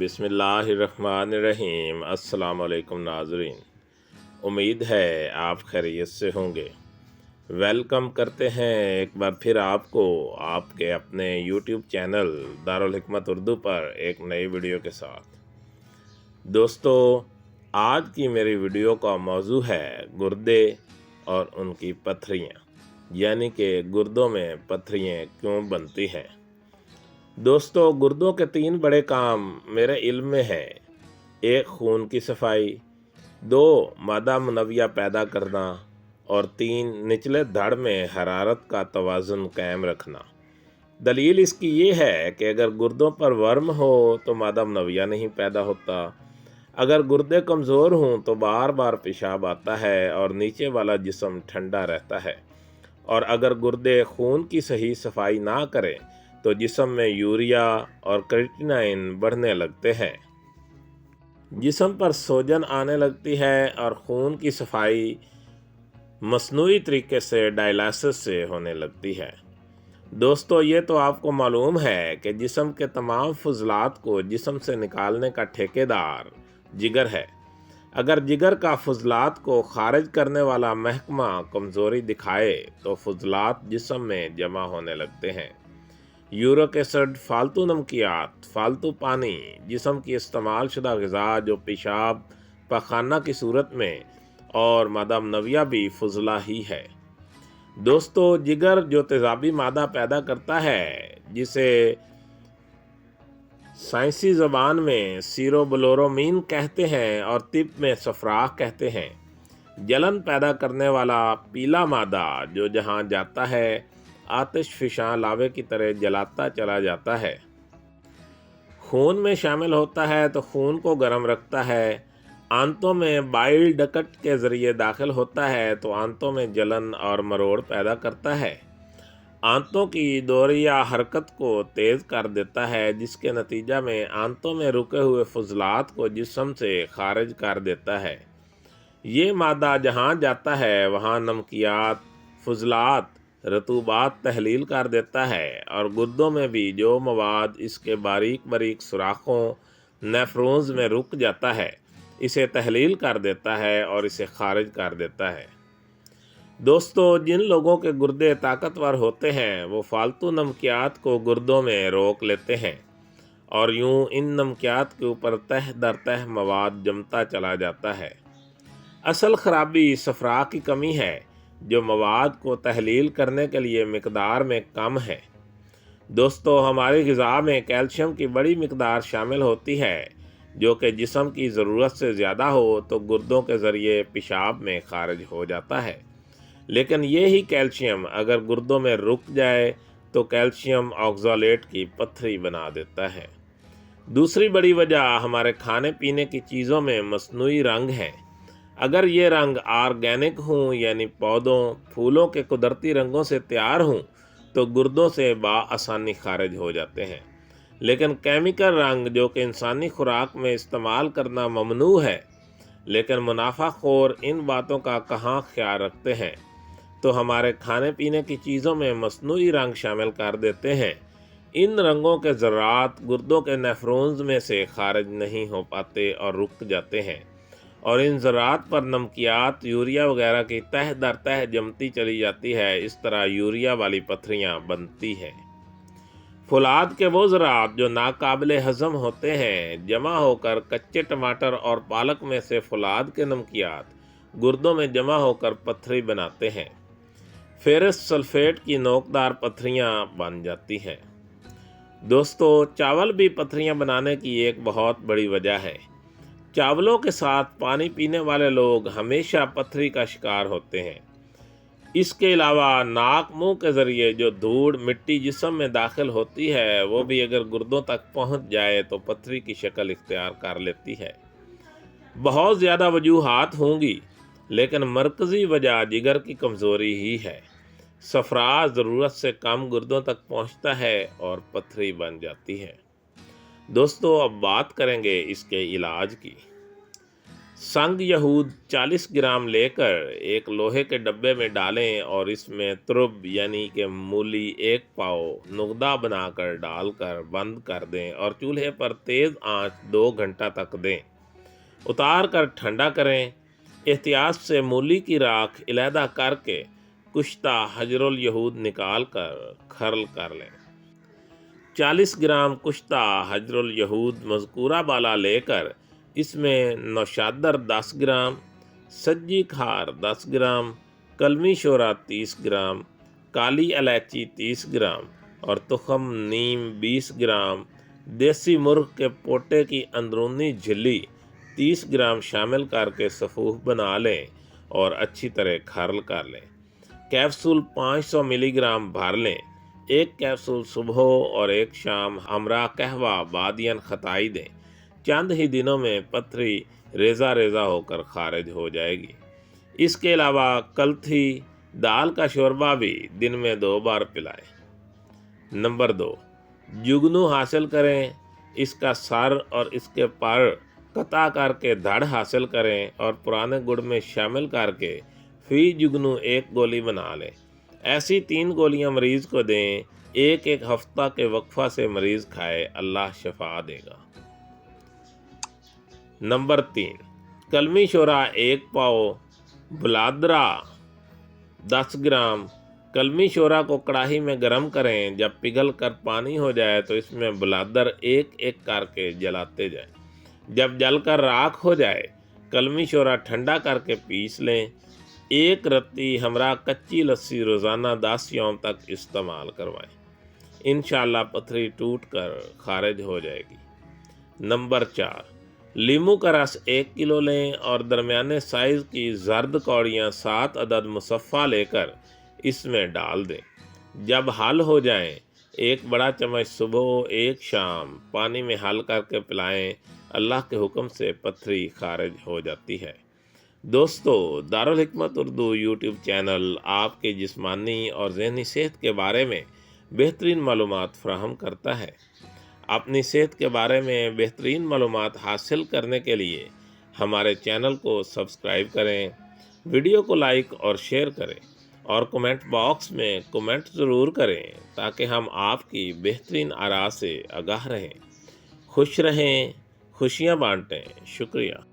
बिस्मिल्लाहिर्रहमानिर्रहीम। अस्सलाम वालेकुम नाज़रीन, उम्मीद है आप खैरियत से होंगे। वेलकम करते हैं एक बार फिर आपको आपके अपने यूट्यूब चैनल दारुल हिकमत उर्दू पर एक नई वीडियो के साथ। दोस्तों, आज की मेरी वीडियो का मौजू है गुर्दे और उनकी पत्थरियाँ, यानी कि गुर्दों में पत्थरियाँ क्यों बनती हैं। दोस्तों, गुर्दों के 3 बड़े काम मेरे इल्म में हैं। 1 खून की सफाई, 2 मादा मुनव्विया पैदा करना और 3 निचले धड़ में हरारत का तवाज़ुन कायम रखना। दलील इसकी ये है कि अगर गुर्दों पर वर्म हो तो मादा मुनव्विया नहीं पैदा होता। अगर गुर्दे कमज़ोर हों तो बार बार पेशाब आता है और नीचे वाला जिस्म ठंडा रहता है। और अगर गुर्दे खून की सही सफाई ना करें तो जिस्म में यूरिया और क्रिएटिनिन बढ़ने लगते हैं, जिस्म पर सोजन आने लगती है और खून की सफाई मसनूई तरीके से डायलिसिस से होने लगती है। दोस्तों, ये तो आपको मालूम है कि जिस्म के तमाम फुजलात को जिस्म से निकालने का ठेकेदार जिगर है। अगर जिगर का फुजलात को खारिज करने वाला महकमा कमज़ोरी दिखाए तो फुजलात जिस्म में जमा होने लगते हैं। यूरिक एसिड, फालतू नमकियात, फालतू पानी, जिस्म की इस्तेमाल शुदा ग़िज़ा जो पेशाब पखाना की सूरत में और मादा मुनव्विया भी फुजला ही है। दोस्तों, जिगर जो तेज़ाबी मादा पैदा करता है जिसे साइंसी ज़बान में सीरोब्लोरोमीन कहते हैं और तिब में सफराख कहते हैं, जलन पैदा करने वाला पीला मादा जो जहाँ जाता है आतिश फिशां लावे की तरह जलाता चला जाता है। खून में शामिल होता है तो खून को गर्म रखता है। आंतों में बाइल डक्ट के ज़रिए दाखिल होता है तो आंतों में जलन और मरोड़ पैदा करता है। आंतों की दौरिया हरकत को तेज़ कर देता है, जिसके नतीजा में आंतों में रुके हुए फुजलात को जिस्म से खारिज कर देता है। ये मादा जहाँ जाता है वहाँ नमकियात, फुजलात, रतूबात तहलील कर देता है और गुर्दों में भी जो मवाद इसके बारीक बारीक सुराखों नेफ्रॉन्स में रुक जाता है इसे तहलील कर देता है और इसे खारिज कर देता है। दोस्तों, जिन लोगों के गुर्दे ताकतवर होते हैं वो फालतू नमकियात को गुर्दों में रोक लेते हैं और यूं इन नमकियात के ऊपर तह दर तह मवाद जमता चला जाता है। असल खराबी सफरा की कमी है जो मवाद को तहलील करने के लिए मिकदार में कम है। दोस्तों, हमारी ग़िज़ा में कैल्शियम की बड़ी मिकदार शामिल होती है जो कि जिस्म की ज़रूरत से ज़्यादा हो तो गुर्दों के ज़रिए पेशाब में खारिज हो जाता है। लेकिन ये ही कैल्शियम अगर गुर्दों में रुक जाए तो कैल्शियम ऑक्ज़ालेट की पत्थरी बना देता है। दूसरी बड़ी वजह हमारे खाने पीने की चीज़ों में मसनूई रंग है। अगर ये रंग ऑर्गेनिक हों यानी पौधों फूलों के कुदरती रंगों से तैयार हों तो गुर्दों से आसानी खारिज हो जाते हैं। लेकिन केमिकल रंग जो कि इंसानी खुराक में इस्तेमाल करना ममनू है, लेकिन मुनाफाखोर इन बातों का कहाँ ख्याल रखते हैं तो हमारे खाने पीने की चीज़ों में मसनूई रंग शामिल कर देते हैं। इन रंगों के ज़रात गुर्दों के नेफ्रॉन्स में से खारिज नहीं हो पाते और रुक जाते हैं और इन ज़रात पर नमकियात यूरिया वगैरह की तह दर तह जमती चली जाती है। इस तरह यूरिया वाली पत्थरियाँ बनती हैं। फुलाद के वो ज़रात जो नाकाबिले हज़म होते हैं जमा होकर कच्चे टमाटर और पालक में से फुलाद के नमकियात गुर्दों में जमा होकर पत्थरी बनाते हैं। फेरस सल्फेट की नोकदार पत्थरियाँ बन जाती हैं। दोस्तों, चावल भी पत्थरियाँ बनाने की एक बहुत बड़ी वजह है। चावलों के साथ पानी पीने वाले लोग हमेशा पत्थरी का शिकार होते हैं। इसके अलावा नाक मुंह के ज़रिए जो धूड़ मिट्टी जिस्म में दाखिल होती है वो भी अगर गुर्दों तक पहुंच जाए तो पत्थरी की शक्ल इख्तियार कर लेती है। बहुत ज़्यादा वजूहात होंगी लेकिन मरकज़ी वजह जिगर की कमज़ोरी ही है। सफरा ज़रूरत से कम गुर्दों तक पहुंचता है और पत्थरी बन जाती है। दोस्तों, अब बात करेंगे इसके इलाज की। संग यहूद 40 ग्राम लेकर एक लोहे के डब्बे में डालें और इसमें तुरुब यानी कि मूली 1 पाव नुगदा बनाकर डालकर बंद कर दें और चूल्हे पर तेज़ आंच 2 घंटा तक दें। उतार कर ठंडा करें। एहतियात से मूली की राख अलहदा करके कुश्ता हजरुल यहूद निकाल कर खर्ल कर लें। 40 ग्राम कुश्ता हजरुल यहूद मज़कूरा बाला लेकर इसमें नौशादर 10 ग्राम, सज्जी खार 10 ग्राम, कलमी शोरा 30 ग्राम, काली इलायची 30 ग्राम और तुखम नीम 20 ग्राम, देसी मुर्ग के पोटे की अंदरूनी झिल्ली 30 ग्राम शामिल करके सफ़ूफ बना लें और अच्छी तरह खर्ल कर लें। कैप्सूल 500 मिलीग्राम भर लें। एक कैप्सूल सुबह और एक शाम हमरा कहवा बादियन खताई दें। चंद ही दिनों में पथरी रेज़ा रेज़ा होकर खारिज हो जाएगी। इसके अलावा कलथी दाल का शोरबा भी दिन में 2 बार पिलाएं। नंबर 2, जुगनू हासिल करें। इसका सर और इसके पर कता करके धड़ हासिल करें और पुराने गुड़ में शामिल करके फी जुगनू 1 गोली बना लें। ऐसी 3 गोलियां मरीज़ को दें। एक हफ्ता के वक्फा से मरीज़ खाए, अल्लाह शफा देगा। नंबर 3, कलमी शोरा 1 पाव, बुलादरा 10 ग्राम। कलमी शोरा को कढ़ाई में गर्म करें। जब पिघल कर पानी हो जाए तो इसमें बुलादर एक एक करके जलाते जाएं। जब जलकर राख हो जाए कलमी शोरा ठंडा करके पीस लें। 1 रत्ती हमरा कच्ची लस्सी रोज़ाना 10 यौम तक इस्तेमाल करवाएं। इंशाअल्लाह पथरी टूट कर खारिज हो जाएगी। नंबर 4, लीमू का रस 1 किलो लें और दरमियाने साइज़ की जर्द कौड़ियाँ 7 अदद मुसफ़ा लेकर इसमें डाल दें। जब हल हो जाएं, 1 बड़ा चम्मच सुबह 1 शाम पानी में हल करके पिलाएं। अल्लाह के हुक्म से पथरी खारिज हो जाती है। दोस्तों, दारुल हिकमत उर्दू यूट्यूब चैनल आपके जिस्मानी और ज़हनी सेहत के बारे में बेहतरीन मालूमात फ़राहम करता है। अपनी सेहत के बारे में बेहतरीन मालूमात हासिल करने के लिए हमारे चैनल को सब्सक्राइब करें, वीडियो को लाइक और शेयर करें और कमेंट बॉक्स में कमेंट ज़रूर करें ताकि हम आपकी बेहतरीन आरा से आगाह रहें। खुश रहें, खुशियाँ बांटें। शुक्रिया।